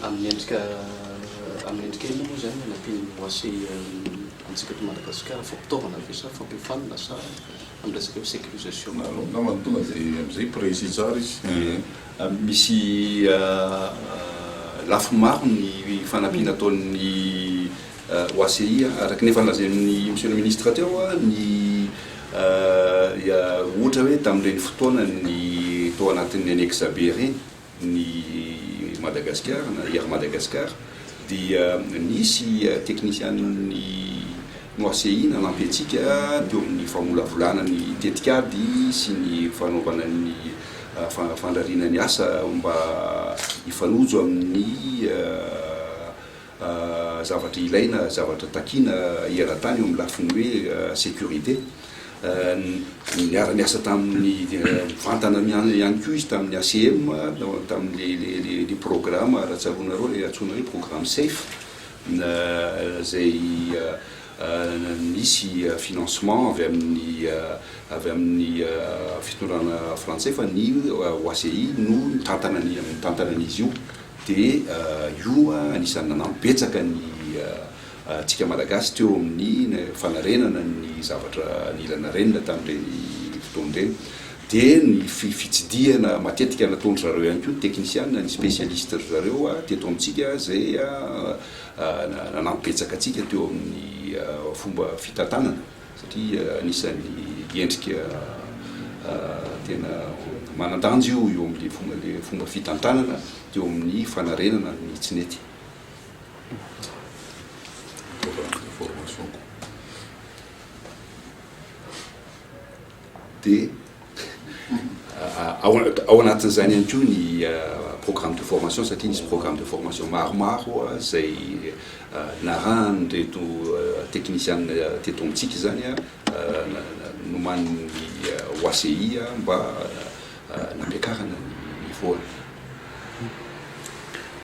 amin'ny endrika eny moa zany nampiany moase antsika to Madagasikara fampitaovana ve sa fampifanina sa amin'ny resaka sécurisation namany tonga dia am'izay précis tsara izy misy lafo maro ny fanampiana ataon'ny OACI araky nefa nolazain'ny monsieur le ministre teo ny ohatra hoe tamin'ireny fotoana ny tao anatin'ny annexe be reny ny Madagascar na Air Madagascar dia nisy technician'ny OACI nanampy antsika teo amin'ny famolavolana ny tetikady sy ny fanaovana ny fandrariana ny asa mba ifanojo amin'ny zavatra ilaina zavatra takina eran-tany eo amin'ny lafiny hoe sécurité niara-niasa tamin'ny vantana ihany koa izy tamin'ny ACM tamin'ny les programmes rahatsaronareo le antsoina hoe programme safe zay misy financement avy amin'ny fitondrana français fa ny OACI no tantanan'izy io dia io anisan'ny nanampetsaka ny tsika malagasy teo amin'ny fanarenana ny zavatra nilana renina tamin'ireny fotoana ireny dia ny fitsidiana matetika nataony zareo ihany koa technicienne ny spécialiste zareo teto amintsika zay nanampetsaka atsika teo amin'ny fomba fitantanana satria anisan'ny endrika tena manan-danja io amin'ny fomba fitantanana teo amin'ny fanarenana ny tsinety. Dia ao anatin'izany ihany koa ny programme de formation satria nisy programme de formation maromaro zay naran'reto technicienne teto amintsika zany noman'ny OACI mba nampiakarana ny voany.